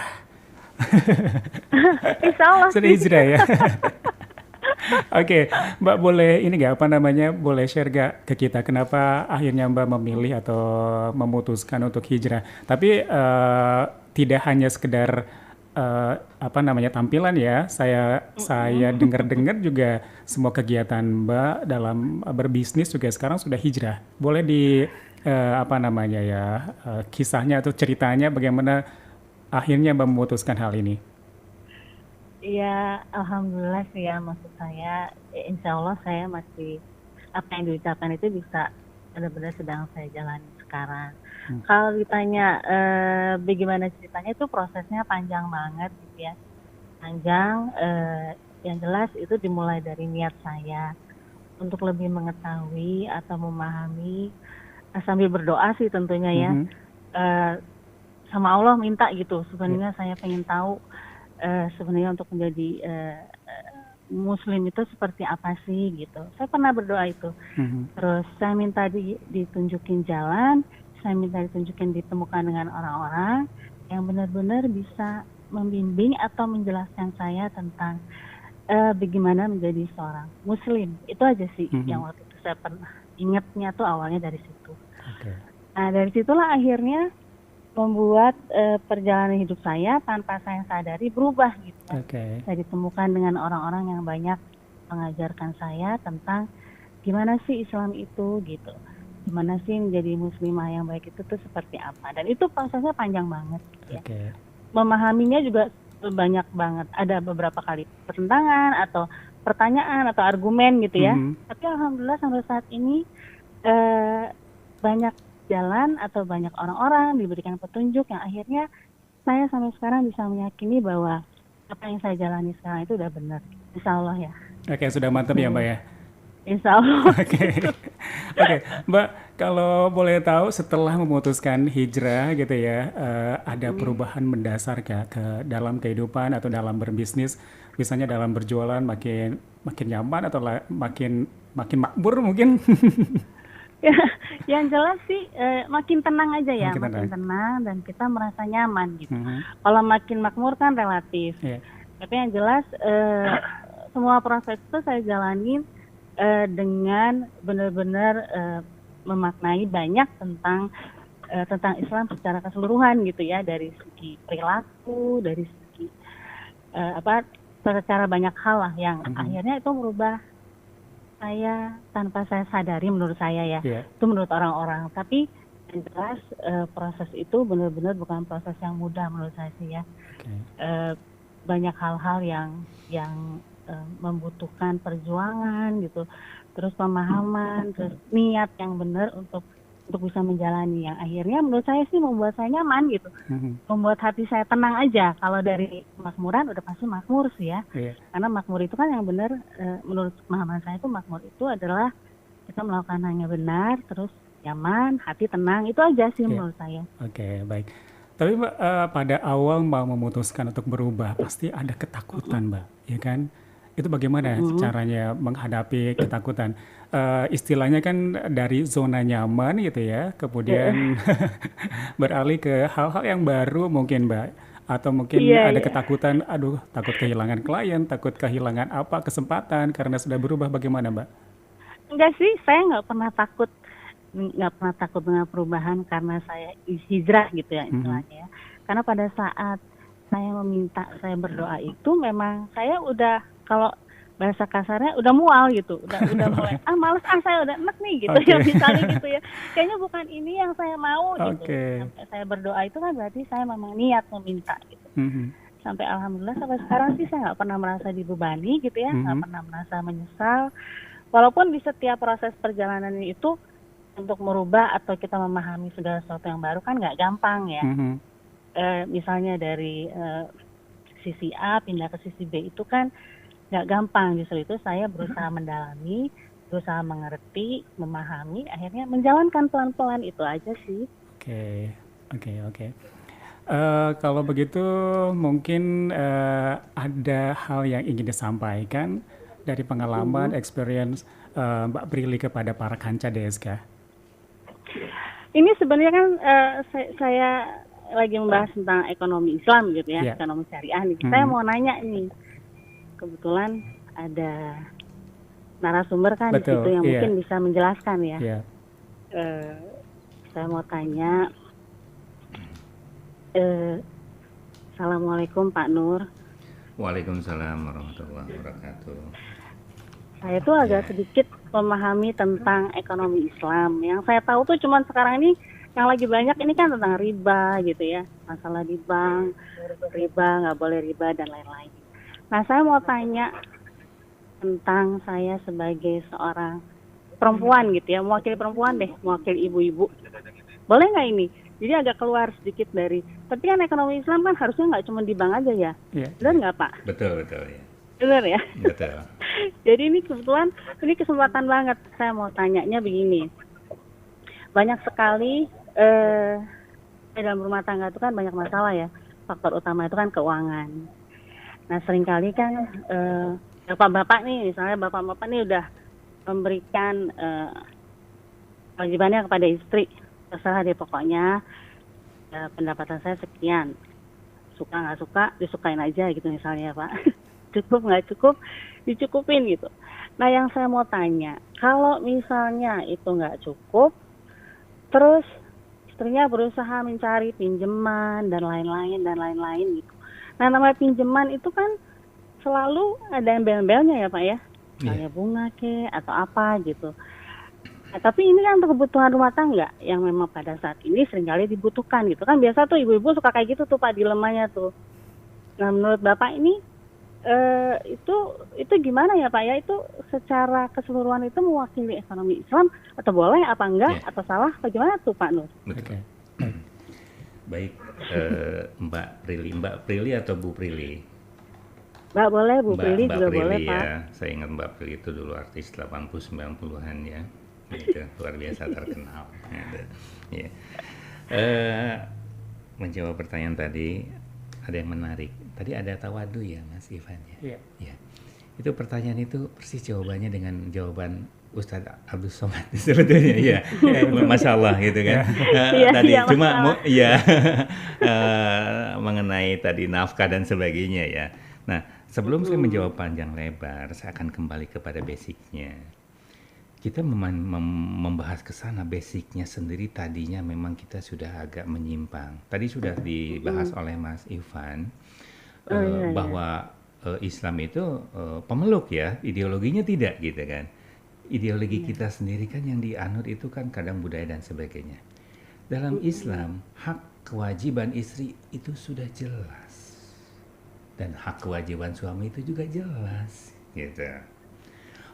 Insya Allah Sudah sih. hijrah ya. Oke, Mbak boleh ini nggak apa namanya boleh share gak ke kita kenapa akhirnya Mbak memilih atau memutuskan untuk hijrah? Tapi tidak hanya sekedar apa namanya tampilan ya. Saya dengar-dengar juga semua kegiatan Mbak dalam berbisnis juga sekarang sudah hijrah. Boleh di apa namanya ya kisahnya atau ceritanya bagaimana akhirnya Mbak memutuskan hal ini? Iya, alhamdulillah sih ya, maksud saya, insya Allah saya masih apa yang diucapkan itu bisa benar-benar sedang saya jalani sekarang. Kalau ditanya bagaimana ceritanya, itu prosesnya panjang banget gitu ya, panjang. Yang jelas itu dimulai dari niat saya untuk lebih mengetahui atau memahami, sambil berdoa sih tentunya ya, sama Allah minta gitu. Sebenarnya saya pengen tahu sebenarnya untuk menjadi Muslim itu seperti apa sih gitu. Saya pernah berdoa itu. Terus saya minta ditunjukin jalan, saya minta ditunjukin ditemukan dengan orang-orang yang benar-benar bisa membimbing atau menjelaskan saya tentang bagaimana menjadi seorang Muslim. Itu aja sih yang waktu itu saya pernah ingatnya tuh awalnya dari situ. Oke. Nah dari situlah akhirnya membuat perjalanan hidup saya tanpa saya sadari berubah gitu. Oke. Saya ditemukan dengan orang-orang yang banyak mengajarkan saya tentang gimana sih Islam itu gitu. Gimana sih menjadi muslimah yang baik itu tuh seperti apa. Dan itu prosesnya panjang banget gitu ya. Oke. Memahaminya juga banyak banget. Ada beberapa kali pertentangan atau pertanyaan atau argumen gitu ya. Tapi alhamdulillah sampai saat ini banyak jalan atau banyak orang-orang diberikan petunjuk yang akhirnya saya sampai sekarang bisa meyakini bahwa apa yang saya jalani sekarang itu udah benar. Insya Allah ya. Oke, sudah mantap ya Mbak ya. Insya Allah. Oke, oke, Mbak, kalau boleh tahu setelah memutuskan hijrah gitu ya, ada perubahan mendasar ke dalam kehidupan atau dalam berbisnis, misalnya dalam berjualan makin nyaman atau makin makmur mungkin? Ya, yang jelas sih makin tenang aja ya, Makin makin tenang dan kita merasa nyaman gitu. Mhm. Kalau makin makmur kan relatif. Iya. Tapi yang jelas semua proses itu saya jalanin dengan benar-benar memaknai banyak tentang Islam secara keseluruhan gitu ya, dari segi perilaku, dari segi secara banyak hal lah yang akhirnya itu merubah saya tanpa saya sadari menurut saya ya. Iya. Itu menurut orang-orang. Tapi yang jelas proses itu benar-benar bukan proses yang mudah menurut saya sih ya. Oke. Banyak hal-hal yang membutuhkan perjuangan gitu, terus pemahaman, terus niat yang benar untuk bisa menjalani, yang akhirnya menurut saya sih membuat saya nyaman gitu, membuat hati saya tenang aja. Kalau dari makmuran udah pasti makmur sih ya, Iya. karena makmur itu kan yang benar, menurut pemahaman saya itu makmur itu adalah kita melakukan hanya benar, terus nyaman, hati tenang, itu aja sih Iya. menurut saya. Oke, baik. Tapi Mbak, pada awal Mbak memutuskan untuk berubah, pasti ada ketakutan, Mbak, ya kan? Itu bagaimana caranya menghadapi ketakutan? Istilahnya kan dari zona nyaman gitu ya, kemudian beralih ke hal-hal yang baru mungkin, Mbak. Atau mungkin Iya, ada iya. ketakutan, aduh takut kehilangan klien, takut kehilangan apa, kesempatan karena sudah berubah, bagaimana, Mbak? Enggak sih, saya nggak pernah takut dengan perubahan karena saya hijrah gitu ya istilahnya ya. Karena pada saat saya berdoa itu memang saya udah, kalau bahasa kasarnya udah mual gitu, udah mulai males saya udah enek nih gitu ya, Oke. misalnya gitu ya. Kayaknya bukan ini yang saya mau gitu. Oke. Sampai saya berdoa itu kan berarti saya memang niat meminta gitu. Mhm. Sampai alhamdulillah sampai sekarang sih saya nggak pernah merasa dibebani gitu ya, nggak pernah merasa menyesal. Walaupun di setiap proses perjalanan itu untuk merubah atau kita memahami segala sesuatu yang baru kan nggak gampang ya. Mhm. Misalnya dari sisi A pindah ke sisi B itu kan nggak gampang. Justru itu saya berusaha mendalami, berusaha mengerti, memahami, akhirnya menjalankan pelan-pelan, itu aja sih. Oke, oke. Kalau begitu mungkin ada hal yang ingin disampaikan dari pengalaman, experience Mbak Prilly kepada para kanca DSK. Ini sebenarnya kan saya lagi membahas tentang ekonomi Islam gitu ya, Iya. ekonomi syariah nih. Saya mau nanya nih, kebetulan ada narasumber kan di Betul, situ yang iya. mungkin bisa menjelaskan ya. Ya, Saya mau tanya, Assalamualaikum Pak Nur. Waalaikumsalam warahmatullahi wabarakatuh. Saya tuh agak sedikit memahami tentang ekonomi Islam. Yang saya tahu tuh cuman sekarang ini yang lagi banyak ini kan tentang riba gitu ya, masalah di bank, riba, nggak boleh riba dan lain-lain. Nah saya mau tanya tentang saya sebagai seorang perempuan gitu ya, mewakili perempuan deh, mewakili ibu-ibu. Boleh nggak ini? Jadi agak keluar sedikit dari, tapi kan ekonomi Islam kan harusnya nggak cuma di bank aja ya, iya. benar nggak Pak? Betul ya. Benar ya? Betul. Jadi ini kebetulan, ini kesempatan banget saya mau tanyanya begini. Banyak sekali dalam rumah tangga itu kan banyak masalah ya. Faktor utama itu kan keuangan. Nah seringkali kan bapak-bapak nih, misalnya bapak-bapak nih udah memberikan kewajibannya kepada istri. Terserah deh pokoknya, pendapatan saya sekian. Suka nggak suka, disukain aja gitu misalnya Pak. Cukup nggak cukup, dicukupin gitu. Nah yang saya mau tanya, kalau misalnya itu nggak cukup, terus istrinya berusaha mencari pinjaman dan lain-lain gitu. Nah namanya pinjaman itu kan selalu ada embel-embelnya ya Pak ya, misalnya bunga atau apa gitu. Nah, tapi ini kan untuk kebutuhan rumah tangga yang memang pada saat ini seringkali dibutuhkan gitu kan. Biasa tuh ibu-ibu suka kayak gitu tuh Pak dilemanya tuh. Nah menurut Bapak ini itu gimana ya Pak ya, itu secara keseluruhan itu mewakili ekonomi Islam atau boleh apa enggak atau salah apa gimana tuh Pak Nur? Betul. Baik, Mbak Prilly atau Bu Prilly? Mbak boleh, Bu Prilly Mbak juga Prilly boleh ya. Pak. Saya ingat Mbak Prilly itu dulu artis 80-90-an ya. Gitu, luar biasa terkenal. Ya. Menjawab pertanyaan tadi, ada yang menarik. Tadi ada tawadu ya Mas Ivan ya. Iya. Ya. Itu pertanyaan itu persis jawabannya dengan jawaban Ustadz Abdul Somad sebetulnya ya. Masya Allah gitu kan. Tadi iya, cuma masalah. mengenai tadi nafkah dan sebagainya ya. Nah, sebelum saya menjawab panjang lebar, saya akan kembali kepada basicnya. Kita membahas ke sana basicnya sendiri, tadinya memang kita sudah agak menyimpang. Tadi sudah dibahas oleh Mas Ivan bahwa Islam itu pemeluk ya, ideologinya tidak gitu kan. Ideologi kita sendiri kan yang dianut itu kan kadang budaya dan sebagainya. Dalam Islam, hak kewajiban istri itu sudah jelas. Dan hak kewajiban suami itu juga jelas, gitu.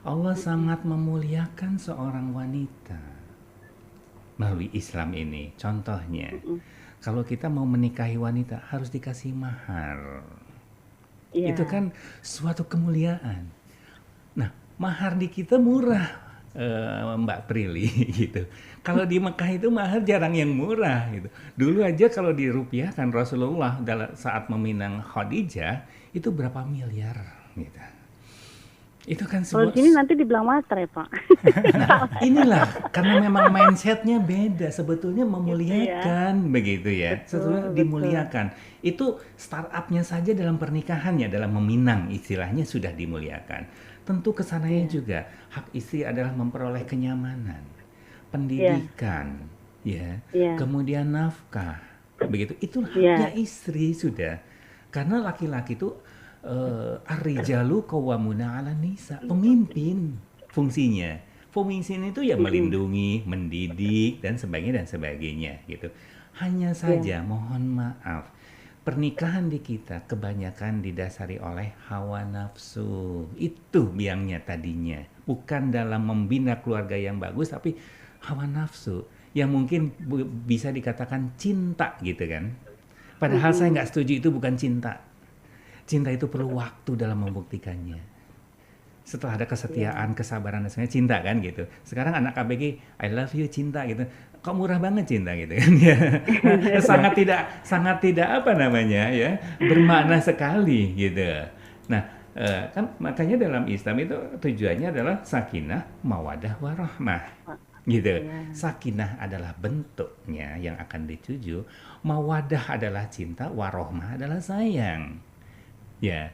Allah sangat memuliakan seorang wanita melalui Islam ini. Contohnya, kalau kita mau menikahi wanita harus dikasih mahar. Iya. Itu kan suatu kemuliaan. Nah, mahar di kita murah, Mbak Prilly gitu. Kalau di Mekah itu mahar jarang yang murah gitu. Dulu aja kalau dirupiahkan Rasulullah saat meminang Khadijah itu berapa miliar gitu. Itu kan Kalau sebuah. di sini nanti dibilang matre, Pak. Nah, inilah karena memang mindsetnya beda. Sebetulnya memuliakan begitu ya. Sebetulnya Betul. dimuliakan. Itu startupnya saja dalam pernikahannya, dalam meminang istilahnya sudah dimuliakan. Tentu kesananya juga hak istri adalah memperoleh kenyamanan, pendidikan, ya, kemudian nafkah, begitu. Itu haknya istri sudah. Karena laki-laki itu ar-rijalu qawwamuna 'alan nisa, pemimpin fungsinya. Fungsinya itu ya melindungi, mendidik dan sebagainya gitu. Hanya saja mohon maaf, pernikahan di kita kebanyakan didasari oleh hawa nafsu. Itu biangnya tadinya. Bukan dalam membina keluarga yang bagus, tapi hawa nafsu yang mungkin bisa dikatakan cinta gitu kan. Padahal saya nggak setuju itu bukan cinta. Cinta itu perlu waktu dalam membuktikannya. Setelah ada kesetiaan, kesabaran dan sebagainya, cinta kan gitu. Sekarang anak KBG, I love you cinta gitu. Kok murah banget cinta gitu kan ya. sangat tidak apa namanya ya, bermakna sekali gitu. Nah, kan makanya dalam Islam itu tujuannya adalah sakinah, mawadah, warahmah. Gitu. Sakinah adalah bentuknya yang akan dituju, mawadah adalah cinta, warahmah adalah sayang. Ya,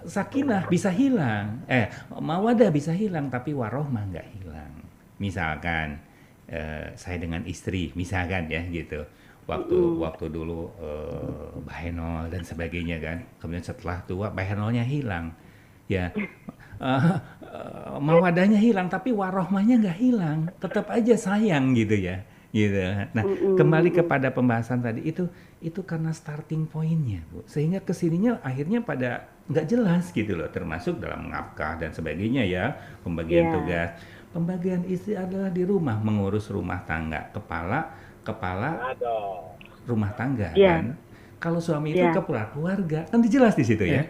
sakinah bisa hilang, mawadah bisa hilang, tapi warohmah nggak hilang. Misalkan saya dengan istri, misalkan ya gitu, waktu dulu bahenol dan sebagainya kan, kemudian setelah tua bahenolnya hilang, ya mawadahnya hilang, tapi warohmahnya nggak hilang, tetap aja sayang gitu ya. Gitu. Nah, kembali kepada pembahasan tadi itu karena starting pointnya, Bu. Sehingga kesininya akhirnya pada nggak jelas gitu loh, termasuk dalam nafkah dan sebagainya ya, pembagian tugas. Pembagian istri adalah di rumah, mengurus rumah tangga, kepala rumah tangga kan. Kalau suami itu kepala keluarga, kan jelas di situ ya.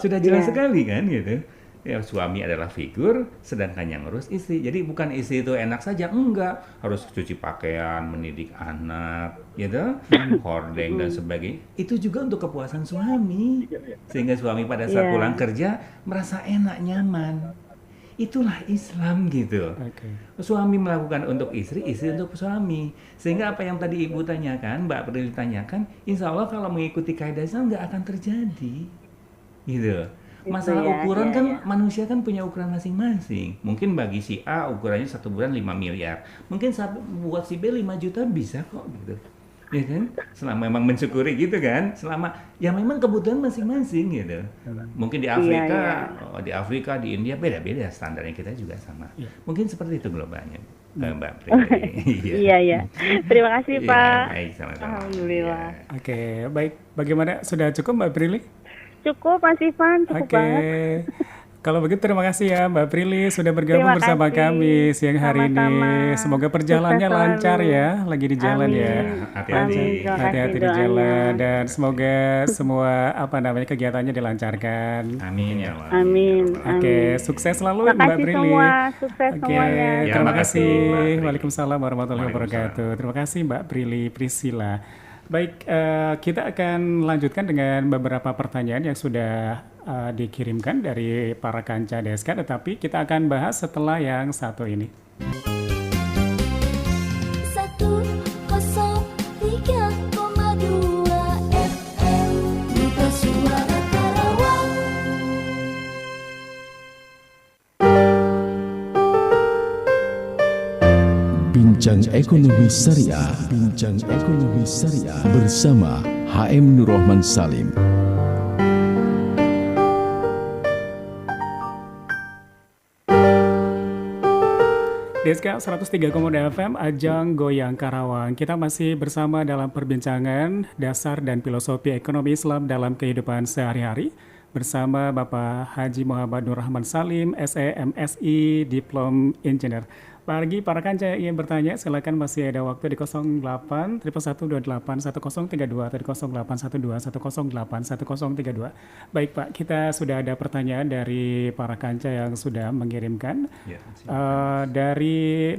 Sudah jelas sekali kan gitu. Ya, suami adalah figur, sedangkan yang ngurus istri. Jadi bukan istri itu enak saja, enggak. Harus cuci pakaian, mendidik anak, gitu, hordeng dan sebagainya. Itu juga untuk kepuasan suami. Sehingga suami pada saat pulang kerja merasa enak, nyaman. Itulah Islam gitu. Suami melakukan untuk istri, istri untuk suami. Sehingga apa yang tadi Ibu tanyakan, Mbak Prilly tanyakan, insya Allah kalau mengikuti kaidah Islam nggak akan terjadi. Gitu. Masalah ukuran kan manusia kan punya ukuran masing-masing. Mungkin bagi si A ukurannya 1 bulan 5 miliar. Mungkin buat si B 5 juta bisa kok gitu. Ya kan? Selama memang mensyukuri gitu kan. Selama ya memang kebutuhan masing-masing gitu. Mungkin di Afrika, di India beda-beda standarnya, kita juga sama. Mungkin seperti itu globalnya. Mbak Prilly. Iya. Terima kasih, Pak. Baik, sama-sama. Alhamdulillah. Oke, baik. Bagaimana? Sudah cukup Mbak Prilly? Cukup, Mas Ivan. Cukup banget. Kalau begitu terima kasih ya Mbak Prilly sudah bergabung bersama kami siang hari ini. Semoga perjalanannya lancar ya, lagi di jalan ya. Hati-hati di jalan dan semoga semua kegiatannya dilancarkan. Amin ya Allah. Amin. Oke, sukses selalu Mbak Prilly. Sukses semuanya. Terima kasih. Waalaikumsalam warahmatullahi wabarakatuh. Terima kasih Mbak Prilly Priscilla. Baik, kita akan lanjutkan dengan beberapa pertanyaan yang sudah dikirimkan dari para kanca DSK, tetapi kita akan bahas setelah yang satu ini. 103,2 FM Duta Suara Karawang. Bincang Ekonomi Syariah, bersama HM Nur Rahman Salim. DSK 103,2 FM Ajang Goyang Karawang. Kita masih bersama dalam perbincangan dasar dan filosofi ekonomi Islam dalam kehidupan sehari-hari bersama Bapak Haji Muhammad Nur Rahman Salim, SE MSI, Diplom Engineer. Bagi para kanca yang ingin bertanya, silakan masih ada waktu di 08 1128 1032 atau di 0812 108 1032. Baik Pak, kita sudah ada pertanyaan dari para kanca yang sudah mengirimkan. Ya, Dari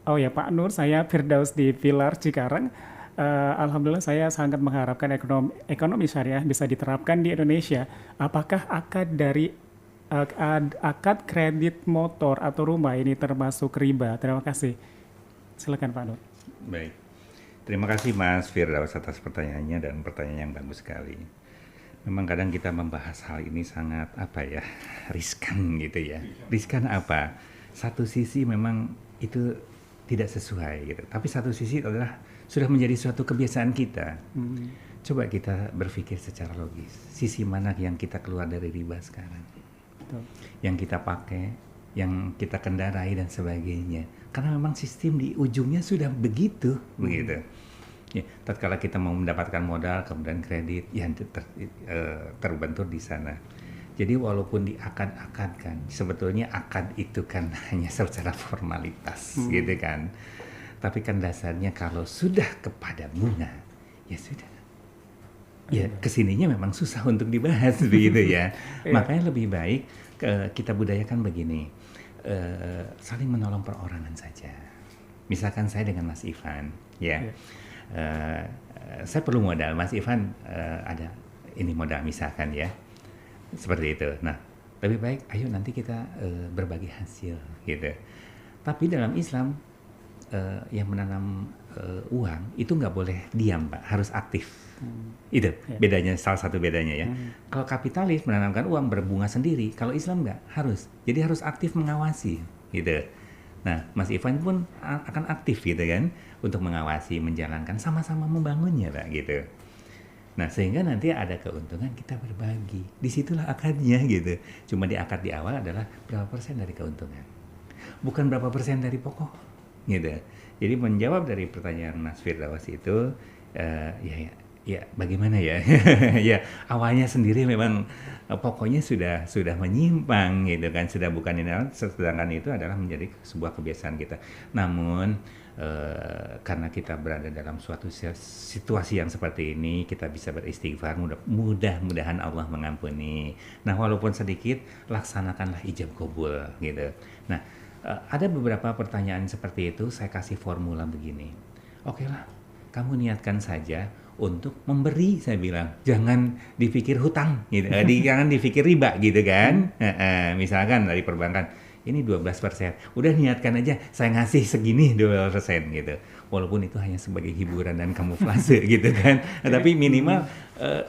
oh ya Pak Nur, saya Firdaus di Pilar Cikarang. Alhamdulillah saya sangat mengharapkan ekonomi syariah bisa diterapkan di Indonesia. Apakah akad kredit motor atau rumah ini termasuk riba? Terima kasih. Silakan Pak Nur. Baik. Terima kasih Mas Firdaus atas pertanyaannya dan pertanyaan yang bagus sekali. Memang kadang kita membahas hal ini sangat riskan gitu ya. Riskan apa? Satu sisi memang itu tidak sesuai gitu. Tapi satu sisi adalah sudah menjadi suatu kebiasaan kita. Coba kita berpikir secara logis. Sisi mana yang kita keluar dari riba sekarang? Betul. Yang kita pakai, yang kita kendarai dan sebagainya. Karena memang sistem di ujungnya sudah begitu. Ya, tatkala kita mau mendapatkan modal kemudian kredit yang terbentur di sana. Jadi walaupun diakad-akadkan, sebetulnya akad itu kan hanya secara formalitas gitu kan. Tapi kan dasarnya kalau sudah kepada bunga, ya sudah. Ya kesininya memang susah untuk dibahas begitu ya. Makanya lebih baik kita budayakan begini, saling menolong perorangan saja. Misalkan saya dengan Mas Ivan, ya. Saya perlu modal, Mas Ivan ada ini modal misalkan ya, seperti itu. Nah, lebih baik ayo nanti kita berbagi hasil gitu. Tapi dalam Islam yang menanam uang itu nggak boleh diam Pak, harus aktif. Itu bedanya, salah satu bedanya ya. Kalau kapitalis menanamkan uang berbunga sendiri, kalau Islam nggak harus. Jadi harus aktif mengawasi gitu. Nah, Mas Ivan pun akan aktif gitu kan untuk mengawasi, menjalankan, sama-sama membangunnya Pak gitu. Nah, sehingga nanti ada keuntungan kita berbagi. Disitulah akadnya gitu. Cuma di akad di awal adalah berapa persen dari keuntungan. Bukan berapa persen dari pokok gitu. Jadi menjawab dari pertanyaan Mas Firdaus itu ya bagaimana ya? Ya awalnya sendiri memang pokoknya sudah menyimpang gitu kan, sudah bukan ini, sedangkan itu adalah menjadi sebuah kebiasaan kita. Namun karena kita berada dalam suatu situasi yang seperti ini, kita bisa beristighfar, mudah-mudahan Allah mengampuni. Nah walaupun sedikit, laksanakanlah ijab qabul gitu. Nah ada beberapa pertanyaan seperti itu, saya kasih formula begini. Oke lah, kamu niatkan saja untuk memberi, saya bilang. Jangan dipikir hutang, gitu. Jangan dipikir riba, gitu kan. Misalkan dari perbankan, ini 12%. Udah niatkan aja, saya ngasih segini 12% gitu. Walaupun itu hanya sebagai hiburan dan kamuflase, gitu kan. Tapi minimal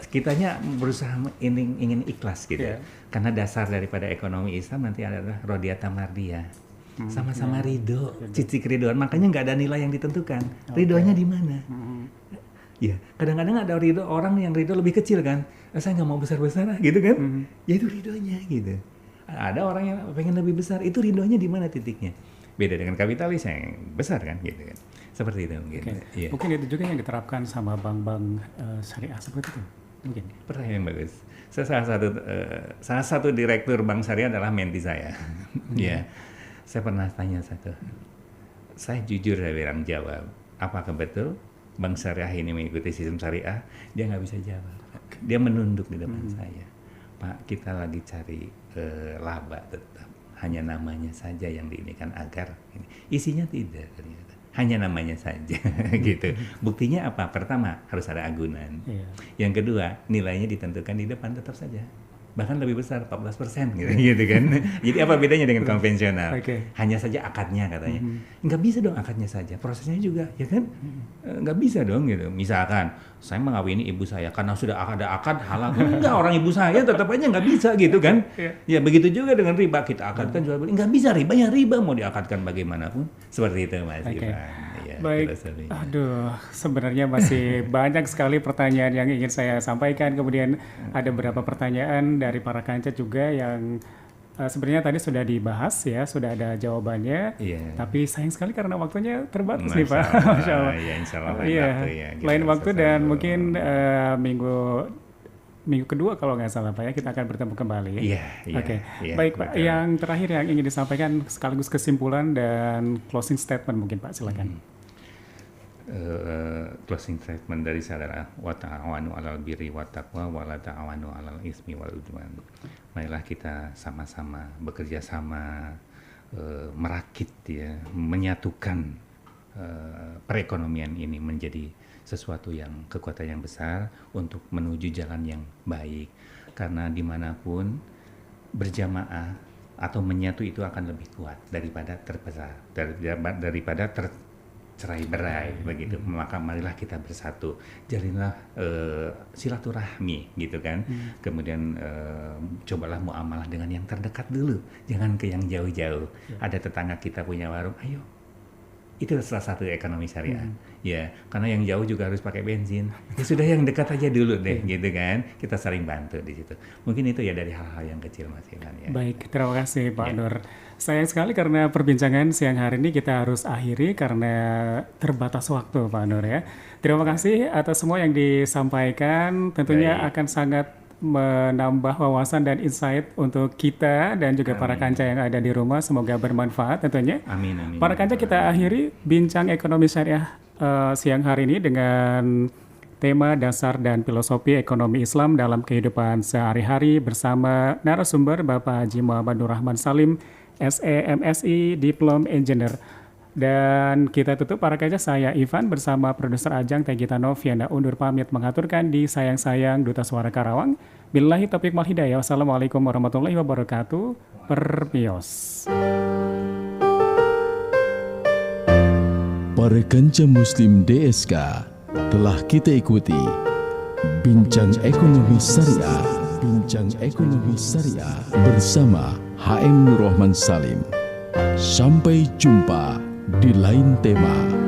kitanya berusaha ingin ikhlas, gitu. Karena dasar daripada ekonomi Islam nanti adalah rodiyata mardiyah. Sama-sama ridho, cicik ridhoan. Makanya nggak ada nilai yang ditentukan. Ridhonya di mana? Ya, kadang-kadang ada orang yang ridho lebih kecil kan. Saya nggak mau besar-besar, gitu kan? Ya itu ridhonya gitu. Ada orang yang pengen lebih besar, itu ridhonya di mana titiknya? Beda dengan kapitalis yang besar kan, gitu kan? Seperti itu mungkin. Ya. Mungkin itu juga yang diterapkan sama bank-bank syariah seperti itu. Mungkin. Pertanyaan yang bagus. Salah satu direktur bank syariah adalah menti saya. Ya. Saya pernah tanya satu. Saya jujur saya bilang jawab. Apakah betul bank syariah ini mengikuti sistem syariah? Dia nggak bisa jawab. Dia menunduk di depan saya. Pak, kita lagi cari laba tetap. Hanya namanya saja yang diinikan agar ini. Isinya tidak ternyata. Hanya namanya saja gitu. Buktinya apa? Pertama, harus ada agunan. Yang kedua, nilainya ditentukan di depan tetap saja. Bahkan lebih besar, 14% gitu kan. Jadi apa bedanya dengan konvensional? Hanya saja akadnya katanya. Nggak bisa dong akadnya saja, prosesnya juga, ya kan? Nggak bisa dong gitu. Misalkan, saya mengawini ibu saya karena sudah ada akad halal. Enggak, orang ibu saya tetap aja nggak bisa gitu kan. Ya begitu juga dengan riba, kita akadkan jual beli. Nggak bisa riba, ya riba mau diakadkan bagaimanapun. Seperti itu Mas Ivan. Ya, baik, aduh sebenarnya masih banyak sekali pertanyaan yang ingin saya sampaikan. Kemudian ada beberapa pertanyaan dari para kanca juga yang sebenarnya tadi sudah dibahas ya, sudah ada jawabannya. Iya. Tapi sayang sekali karena waktunya terbatas Masya nih Pak. Allah, Masya Allah. ya, insya Allah lain Iya, waktu ya. Kita lain waktu selesai dan dulu. mungkin minggu kedua kalau nggak salah Pak ya, kita akan bertemu kembali. Iya, iya. Oke, iya, baik Pak. betul. Yang terakhir yang ingin disampaikan sekaligus kesimpulan dan closing statement mungkin Pak, silakan. Closing statement dari saya adalah wa ta'awanu 'alal birri wat taqwa wa la ta'awanu 'alal ismi wal udwan. Marilah kita sama-sama bekerja sama, merakit ya, menyatukan perekonomian ini menjadi sesuatu yang kekuatan yang besar untuk menuju jalan yang baik. Karena dimanapun berjamaah atau menyatu itu akan lebih kuat daripada terpecah, daripada tercerai-berai begitu. Maka marilah kita bersatu, jalinlah silaturahmi gitu kan. Kemudian cobalah muamalah dengan yang terdekat dulu, jangan ke yang jauh-jauh. Ada tetangga kita punya warung, ayo. Itu salah satu ekonomi syariah. Ya, karena yang jauh juga harus pakai bensin. Ya sudah, yang dekat aja dulu deh gitu kan. Kita saling bantu di situ. Mungkin itu ya dari hal-hal yang kecil Mas Ivan ya. Baik, terima kasih Pak Nur. Sayang sekali karena perbincangan siang hari ini kita harus akhiri karena terbatas waktu Pak Nur ya. Terima kasih atas semua yang disampaikan. Tentunya akan sangat menambah wawasan dan insight untuk kita dan juga para kanca yang ada di rumah. Semoga bermanfaat tentunya. Amin, amin. Para kanca, kita akhiri bincang ekonomi syariah siang hari ini dengan tema dasar dan filosofi ekonomi Islam dalam kehidupan sehari-hari bersama narasumber Bapak Haji Muhammad Nur Rahman Salim, SE MSI, Diplom Engineer. Dan kita tutup para kaca, saya Ivan bersama produser Ajang Tegita Noviana undur pamit mengaturkan di Sayang-Sayang Duta Suara Karawang. Billahi taufiq wal hidayah. Wassalamualaikum warahmatullahi wabarakatuh. Permios. Para kanca muslim DSK, telah kita ikuti Bincang Ekonomi Syariah, Bincang Ekonomi Syariah bersama HM Nur Rahman Salim. Sampai jumpa di lain tema.